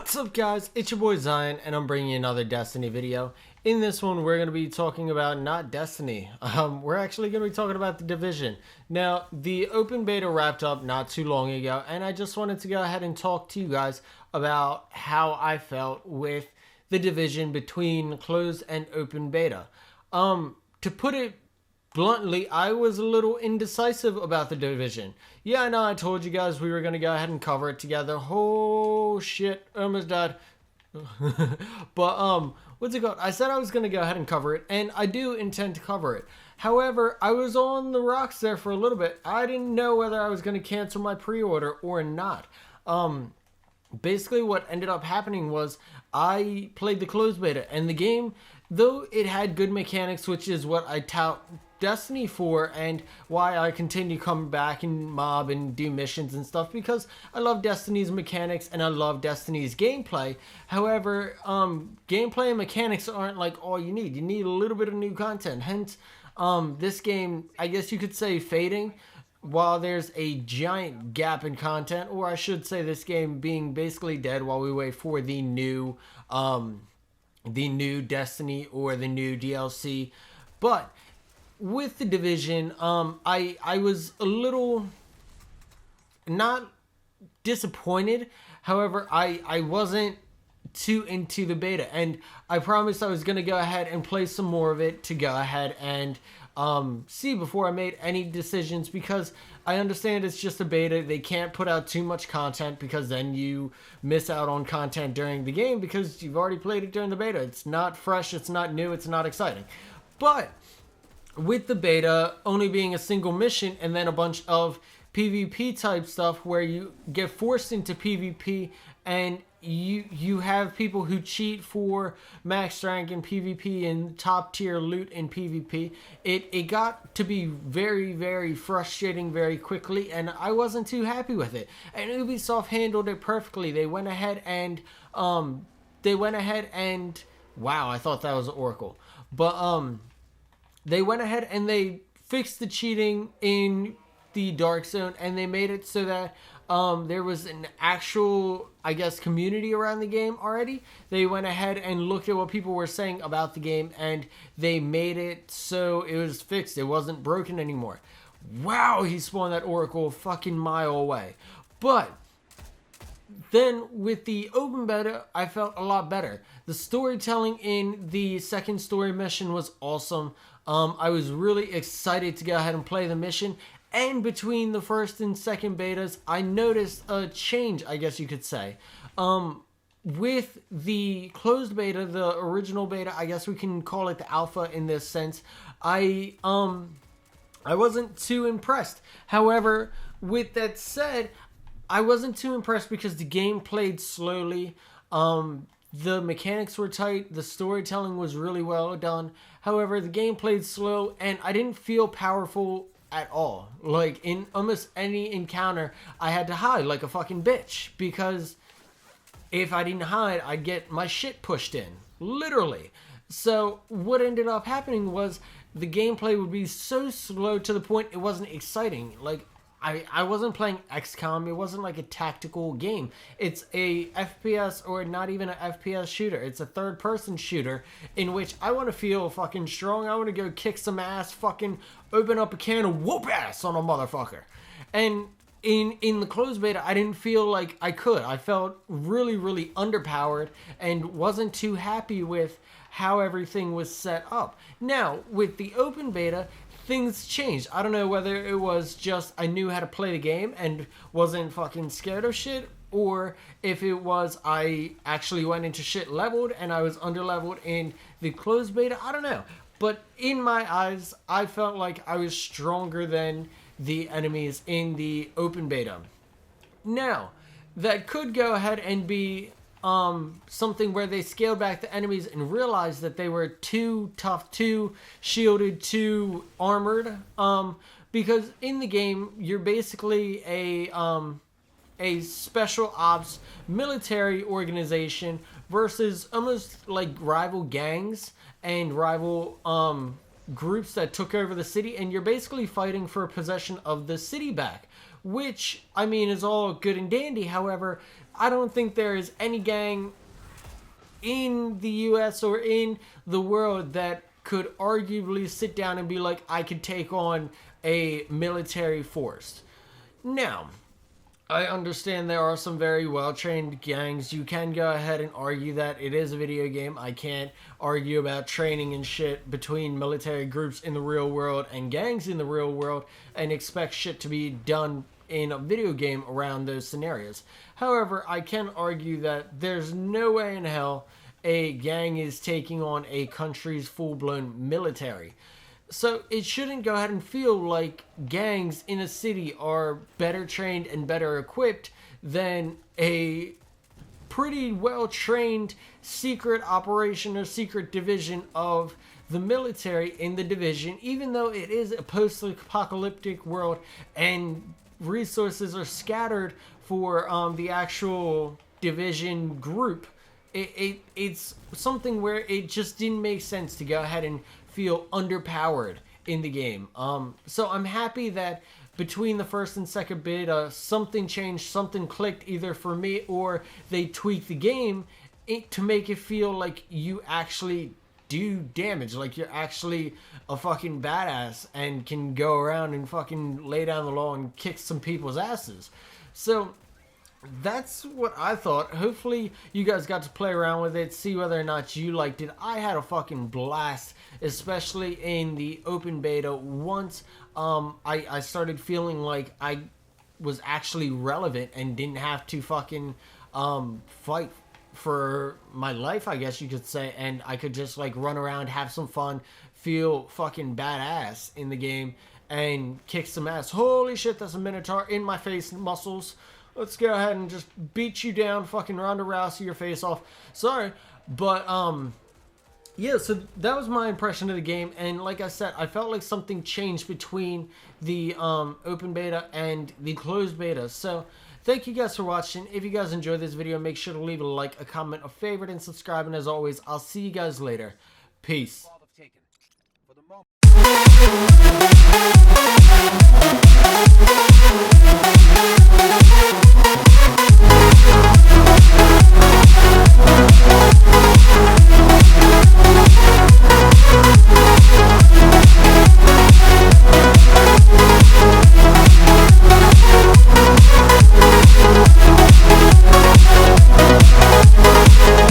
What's up, guys? It's your boy Zion, and I'm bringing you another Destiny video. In this one, we're going to be talking about not Destiny. We're actually going to be talking about The Division. Now, the open beta wrapped up not too long ago, and I just wanted to go ahead and talk to you guys about how I felt with The Division between closed and open beta. To put it bluntly, I was a little indecisive about The Division. Yeah, I know I told you guys we were going to go ahead and cover it together. Oh, shit. Almost died. But, what's it called? I said I was going to go ahead and cover it, and I do intend to cover it. However, I was on the rocks there for a little bit. I didn't know whether I was going to cancel my pre-order or not. Basically what ended up happening was I played the closed beta, and the game, though it had good mechanics, which is what I tout Destiny for and why I continue to come back and mob and do missions and stuff, because I love Destiny's mechanics and I love Destiny's gameplay. However, gameplay and mechanics aren't like all you need. You need a little bit of new content. Hence, this game, I guess you could say, fading while there's a giant gap in content, or I should say this game being basically dead while we wait for the new Destiny or the new DLC. But with The Division, I was a little not disappointed. However, I wasn't too into the beta, and I promised I was going to go ahead and play some more of it to go ahead and see before I made any decisions, because I understand it's just a beta. They can't put out too much content because then you miss out on content during the game because you've already played it during the beta. It's not fresh, it's not new, it's not exciting. But with the beta only being a single mission and then a bunch of PvP type stuff where you get forced into PvP and you have people who cheat for max rank in PvP and top tier loot in PvP, it got to be very, very frustrating very quickly, and I wasn't too happy with it. And Ubisoft handled it perfectly. They went ahead and wow, I thought that was Oracle. But they went ahead and they fixed the cheating in the Dark Zone, and they made it so that there was an actual, I guess, community around the game already. They went ahead and looked at what people were saying about the game, and they made it so it was fixed. It wasn't broken anymore. Wow, he spawned that Oracle a fucking mile away. But then with the open beta, I felt a lot better. The storytelling in the second story mission was awesome. I was really excited to go ahead and play the mission. And between the first and second betas, I noticed a change, I guess you could say. With the closed beta, the original beta, I guess we can call it the alpha in this sense, I wasn't too impressed. However, with that said, I wasn't too impressed because the game played slowly. The mechanics were tight. The storytelling was really well done. However, the game played slow, and I didn't feel powerful at all. Like, in almost any encounter, I had to hide like a fucking bitch, because if I didn't hide, I'd get my shit pushed in. Literally. So, what ended up happening was the gameplay would be so slow to the point it wasn't exciting. Like, I wasn't playing XCOM. It wasn't like a tactical game. It's a FPS, or not even an FPS shooter. It's a third-person shooter in which I want to feel fucking strong. I want to go kick some ass, fucking open up a can and whoop ass on a motherfucker. And in the closed beta, I didn't feel like I could. I felt really, really underpowered and wasn't too happy with how everything was set up. Now, with the open beta, things changed. I don't know whether it was just I knew how to play the game and wasn't fucking scared of shit, or if it was I actually went into shit leveled and I was underleveled in the closed beta. I don't know. But in my eyes, I felt like I was stronger than the enemies in the open beta. Now, that could go ahead and be something where they scaled back the enemies and realized that they were too tough, too shielded, too armored. Because in the game, you're basically a special ops military organization versus almost like rival gangs and rival groups that took over the city, and you're basically fighting for possession of the city back, which, I mean, is all good and dandy. However, I don't think there is any gang in the US or in the world that could arguably sit down and be like, I could take on a military force. Now, I understand there are some very well-trained gangs. You can go ahead and argue that it is a video game. I can't argue about training and shit between military groups in the real world and gangs in the real world and expect shit to be done in a video game around those scenarios. However, I can argue that there's no way in hell a gang is taking on a country's full-blown military. So it shouldn't go ahead and feel like gangs in a city are better trained and better equipped than a pretty well trained secret operation or secret division of the military in the division, even though it is a post-apocalyptic world and resources are scattered for the actual division group. It's something where it just didn't make sense to go ahead and feel underpowered in the game. So I'm happy that between the first and second beta, something changed, something clicked either for me or they tweaked the game to make it feel like you actually do damage, like you're actually a fucking badass and can go around and fucking lay down the law and kick some people's asses. So that's what I thought. Hopefully you guys got to play around with it, see whether or not you liked it. I had a fucking blast, especially in the open beta. Once I started feeling like I was actually relevant and didn't have to fucking fight for my life, I guess you could say, and I could just like run around, have some fun, feel fucking badass in the game and kick some ass. Holy shit, that's a Minotaur in my face muscles. Let's go ahead and just beat you down, fucking Ronda Rousey your face off. Sorry, but yeah, so that was my impression of the game, and like I said, I felt like something changed between the open beta and the closed beta. So thank you guys for watching. If you guys enjoyed this video, make sure to leave a like, a comment, a favorite, and subscribe. And as always, I'll see you guys later. Peace.